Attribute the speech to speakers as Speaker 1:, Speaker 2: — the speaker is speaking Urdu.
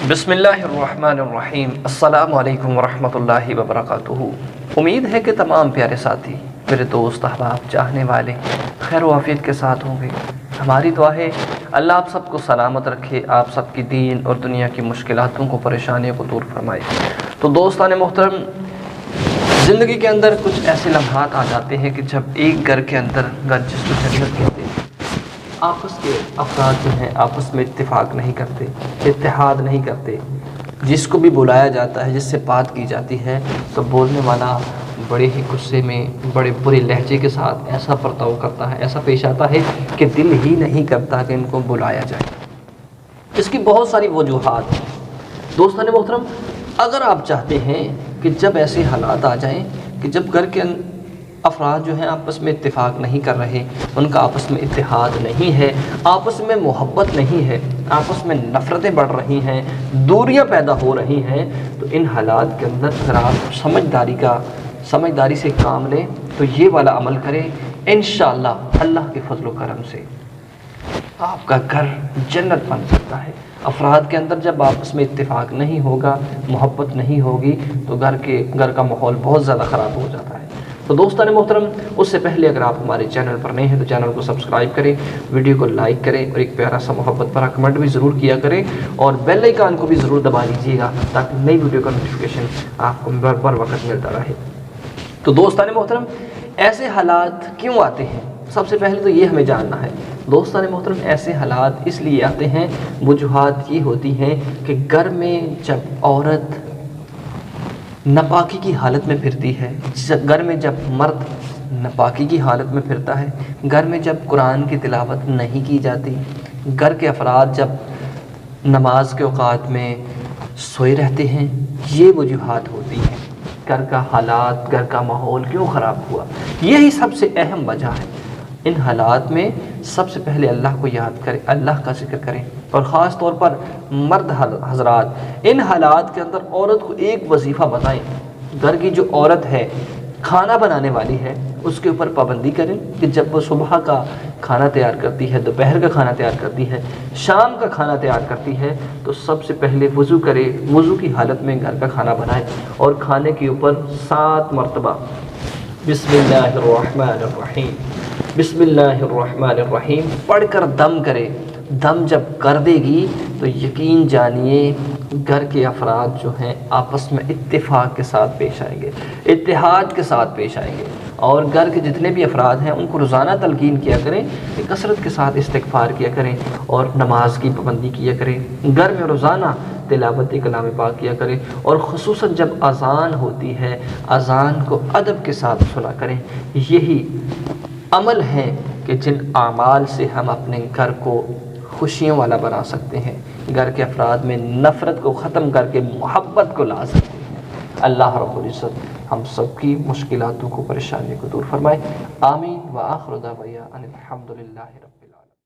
Speaker 1: بسم اللہ الرحمن الرحیم۔ السلام علیکم ورحمۃ اللہ وبرکاتہ۔ امید ہے کہ تمام پیارے ساتھی، میرے دوست، احباب، چاہنے والے خیر و عافیت کے ساتھ ہوں گے۔ ہماری دعا ہے اللہ آپ سب کو سلامت رکھے، آپ سب کی دین اور دنیا کی مشکلاتوں کو، پریشانیوں کو دور فرمائے۔ تو دوستان محترم، زندگی کے اندر کچھ ایسے لمحات آ جاتے ہیں کہ جب ایک گھر کے اندر، گھر جس کو جنت کہتے ہیں، آپس کے افراد جو ہیں آپس میں اتفاق نہیں کرتے، اتحاد نہیں کرتے۔ جس کو بھی بلایا جاتا ہے، جس سے بات کی جاتی ہے، تو بولنے والا بڑے ہی غصے میں، بڑے برے لہجے کے ساتھ ایسا برتاؤ کرتا ہے، ایسا پیش آتا ہے کہ دل ہی نہیں کرتا کہ ان کو بلایا جائے۔ اس کی بہت ساری وجوہات ہیں۔ دوستان محترم، اگر آپ چاہتے ہیں کہ جب ایسے حالات آ جائیں کہ جب گھر کے افراد جو ہیں آپس میں اتفاق نہیں کر رہے، ان کا آپس میں اتحاد نہیں ہے، آپس میں محبت نہیں ہے، آپس میں نفرتیں بڑھ رہی ہیں، دوریاں پیدا ہو رہی ہیں، تو ان حالات کے اندر اگر آپ سمجھداری سے کام لیں تو یہ والا عمل کریں، انشاءاللہ اللہ کے فضل و کرم سے آپ کا گھر جنت بن سکتا ہے۔ افراد کے اندر جب آپس میں اتفاق نہیں ہوگا، محبت نہیں ہوگی، تو گھر کا ماحول بہت زیادہ خراب ہو جاتا ہے۔ تو دوستان محترم، اس سے پہلے اگر آپ ہمارے چینل پر نئے ہیں تو چینل کو سبسکرائب کریں، ویڈیو کو لائک کریں اور ایک پیارا سا محبت بھرا کمنٹ بھی ضرور کیا کریں، اور بیل آئیکن کو بھی ضرور دبا لیجیے گا تاکہ نئی ویڈیو کا نوٹیفیکیشن آپ کو بر وقت ملتا رہے۔ تو دوستان محترم، ایسے حالات کیوں آتے ہیں؟ سب سے پہلے تو یہ ہمیں جاننا ہے۔ دوستان محترم، ایسے حالات اس لیے آتے ہیں، وجوہات یہ ہوتی ہیں کہ گھر میں جب عورت ناپاکی کی حالت میں پھرتی ہے، گھر میں جب مرد ناپاکی کی حالت میں پھرتا ہے، گھر میں جب قرآن کی تلاوت نہیں کی جاتی، گھر کے افراد جب نماز کے اوقات میں سوئے رہتے ہیں، یہ وجوہات ہوتی ہیں۔ گھر کا حالات، گھر کا ماحول کیوں خراب ہوا، یہی سب سے اہم وجہ ہے۔ ان حالات میں سب سے پہلے اللہ کو یاد کریں، اللہ کا ذکر کریں، اور خاص طور پر مرد حضرات ان حالات کے اندر عورت کو ایک وظیفہ بتائیں۔ گھر کی جو عورت ہے، کھانا بنانے والی ہے، اس کے اوپر پابندی کریں کہ جب وہ صبح کا کھانا تیار کرتی ہے، دوپہر کا کھانا تیار کرتی ہے، شام کا کھانا تیار کرتی ہے، تو سب سے پہلے وضو کرے، وضو کی حالت میں گھر کا کھانا بنائے، اور کھانے کے اوپر 7 مرتبہ بسم اللہ الرحمن الرحیم، بسم اللہ الرحمن الرحیم پڑھ کر دم کرے۔ دم جب کر دے گی تو یقین جانیے گھر کے افراد جو ہیں آپس میں اتفاق کے ساتھ پیش آئیں گے، اتحاد کے ساتھ پیش آئیں گے، اور گھر کے جتنے بھی افراد ہیں ان کو روزانہ تلقین کیا کریں کہ کثرت کے ساتھ استغفار کیا کریں اور نماز کی پابندی کیا کریں، گھر میں روزانہ تلاوت کلام پاک کیا کریں، اور خصوصاً جب اذان ہوتی ہے، اذان کو ادب کے ساتھ سنا کریں۔ یہی عمل ہے کہ جن اعمال سے ہم اپنے گھر کو خوشیوں والا بنا سکتے ہیں، گھر کے افراد میں نفرت کو ختم کر کے محبت کو لا سکتے ہیں۔ اللہ رب العزت ہم سب کی مشکلاتوں کو، پریشانیوں کو دور فرمائے۔ آمین۔ وآخر دعوانا ان الحمد للہ رب